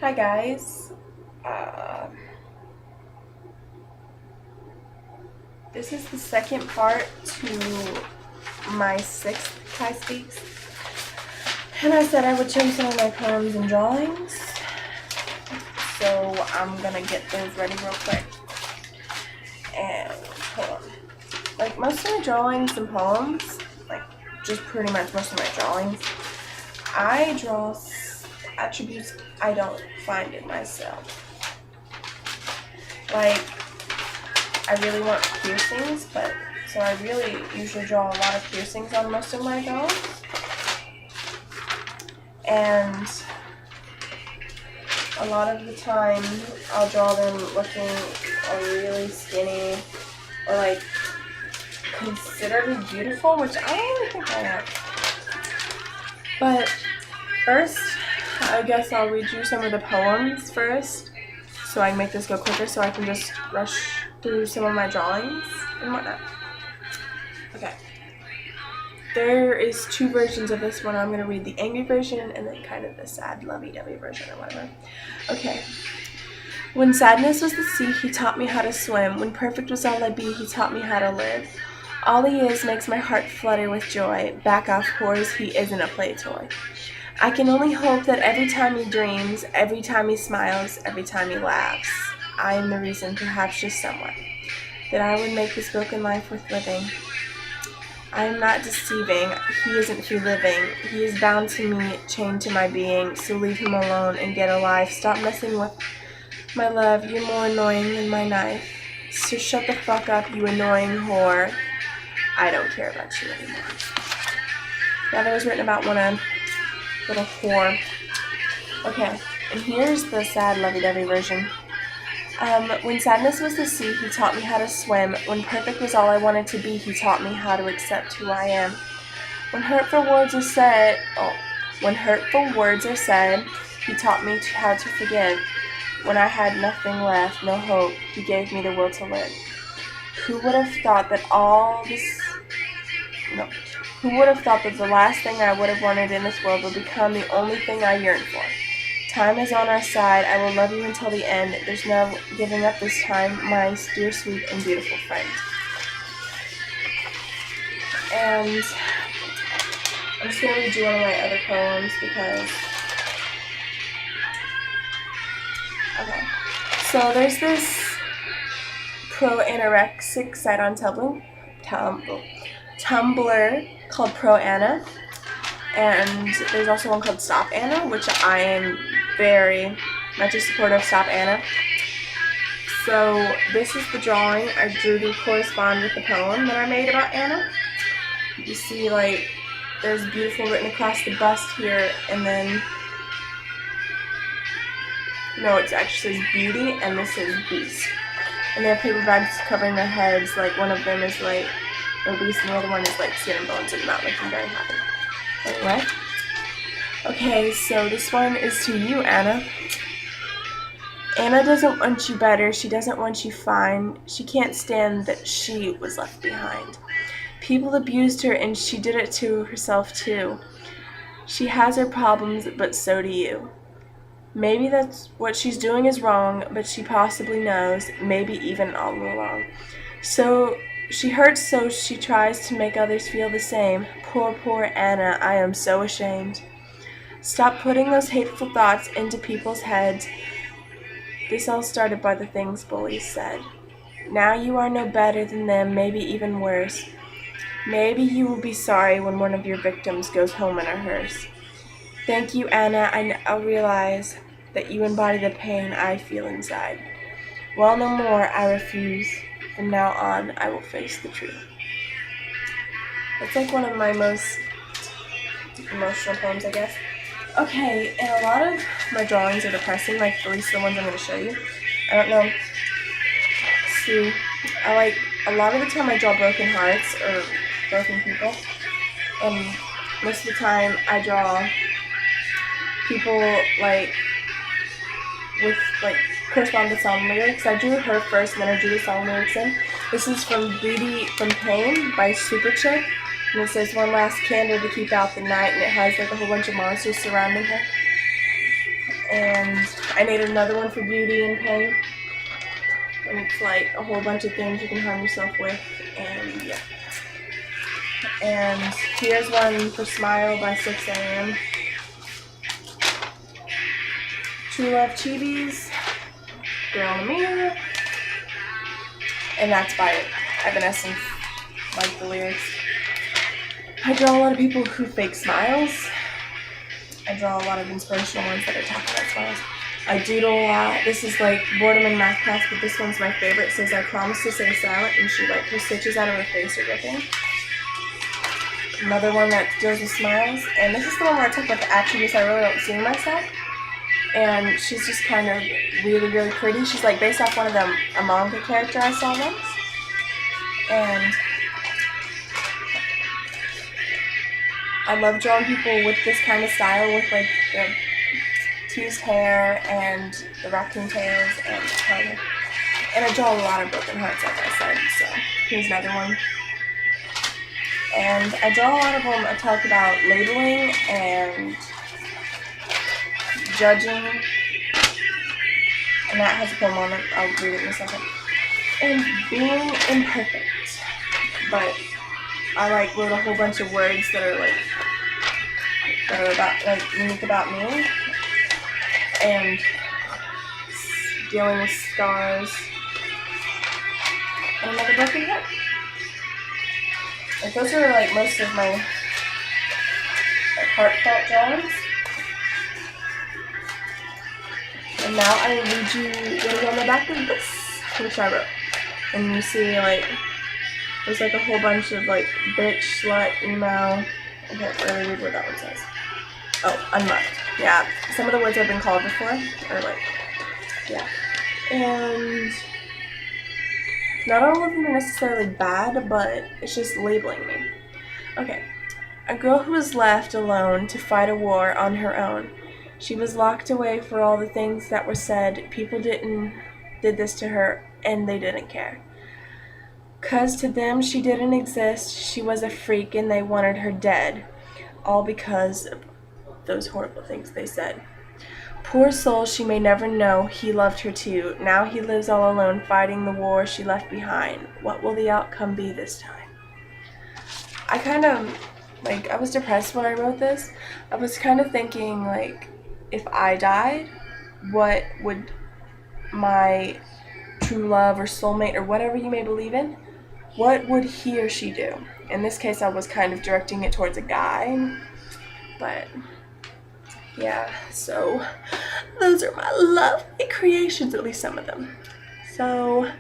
Hi guys, uh, this is the second part to my sixth Kai Speaks, and I said I would show some of my poems and drawings, so I'm gonna get those ready real quick. And hold on. Like most of my drawings and poems, like just pretty much most of my drawings, I draw attributes I don't find in myself. Like, I really want piercings, but so I really usually draw a lot of piercings on most of my drawings. And a lot of the time I'll draw them looking really skinny or like considered beautiful, which I don't really think I am. But first, I guess I'll read you some of the poems first so I can make this go quicker so I can just rush through some of my drawings and whatnot. Okay. There is two versions of this one. I'm going to read the angry version and then kind of the sad lovey-dovey version or whatever. Okay. When sadness was the sea, he taught me how to swim. When perfect was all I be, he taught me how to live. All he is makes my heart flutter with joy. Back off, whores, he isn't a play toy. I can only hope that every time he dreams, every time he smiles, every time he laughs, I am the reason, perhaps just somewhat, that I would make this broken life worth living. I am not deceiving. He isn't free living. He is bound to me, chained to my being, so leave him alone and get a life. Stop messing with my love. You're more annoying than my knife. So shut the fuck up, you annoying whore. I don't care about you anymore. Yeah, that was written about one little whore. Okay, and here's the sad lovey-dovey version. When sadness was the sea, he taught me how to swim. When perfect was all I wanted to be, he taught me how to accept who I am. When hurtful words are said, he taught me how to forgive. When I had nothing left, no hope, he gave me the will to live. Who would have thought that Who would have thought that the last thing I would have wanted in this world would become the only thing I yearn for? Time is on our side. I will love you until the end. There's no giving up this time, my dear, sweet, and beautiful friend. And I'm just going to read you one of my other poems because... Okay. So there's this pro-anorexic site on Tumblr called Pro Anna. And there's also one called Stop Anna, which I am very much a supporter of Stop Anna. So this is the drawing I drew to correspond with the poem that I made about Anna. You see, like, there's beautiful written across the bust here, and then, no, it actually says beauty, and this is beast. And they have paper bags covering their heads, like one of them is like obese and the other one is like skin and bones and not looking very happy. Anyway. Okay, so this one is to you, Anna. Anna doesn't want you better. She doesn't want you fine. She can't stand that she was left behind. People abused her and she did it to herself too. She has her problems, but so do you. Maybe that's what she's doing is wrong, but she possibly knows, maybe even all along. So she hurts, so she tries to make others feel the same. Poor Anna, I am so ashamed. Stop putting those hateful thoughts into people's heads. This all started by the things bullies said. Now you are no better than them, maybe even worse. Maybe you will be sorry when one of your victims goes home in a hearse. Thank you, Anna. I now realize that you embody the pain I feel inside. Well, no more. I refuse. From now on, I will face the truth. That's like one of my most emotional poems, I guess. Okay, and a lot of my drawings are depressing, like at least the ones I'm going to show you. I don't know. See, a lot of the time I draw broken hearts or broken people, and most of the time I draw people like with like correspond to song lyrics. I drew her first, and then I drew the song lyrics in. This is from Beauty from Pain by Super Chick. And it says, one last candle to keep out the night, and it has like a whole bunch of monsters surrounding her. And I made another one for beauty and pain. And it's like a whole bunch of things you can harm yourself with, and yeah. And here's one for Smile by 6 a.m. True Love Chibis, Girl in the Mirror, and that's by Evanescence, like the lyrics. I draw a lot of people who fake smiles. I draw a lot of inspirational ones that are talking about smiles. I doodle a lot. This is like boredom in math class, but this one's my favorite. It says, I promise to stay silent, and she like her stitches out of her face are ripping. Another one that deals with smiles, and this is the one where I talk about the attributes I really don't see in myself. And she's just kind of really, really pretty. She's like based off one of them, a manga character I saw once. And I love drawing people with this kind of style, with like the teased hair and the raccoon tails and color. And I draw a lot of broken hearts, like I said, so here's another one. And I draw a lot of them. I talk about labeling and judging, and that has a poem on it. I'll read it in a second. And being imperfect, but I like wrote a whole bunch of words that are about like unique about me, and dealing with scars and another broken heart. Like those are like most of my heartfelt drawings. And now I will read you what is on the back of this, which I wrote. And you see, like, there's like a whole bunch of like bitch, slut, emo. I can't really read what that one says. Oh, unloved. Yeah, some of the words I've been called before are like, yeah. And not all of them are necessarily bad, but it's just labeling me. Okay. A girl who was left alone to fight a war on her own. She was locked away for all the things that were said. People did this to her, and they didn't care. 'Cause to them she didn't exist. She was a freak, and they wanted her dead. All because of those horrible things they said. Poor soul, she may never know he loved her too. Now he lives all alone, fighting the war she left behind. What will the outcome be this time? I kind of, like, I was depressed when I wrote this. I was kind of thinking, like, if I died, what would my true love or soulmate or whatever you may believe in, what would he or she do? In this case, I was kind of directing it towards a guy, but yeah, so those are my lovely creations, at least some of them. So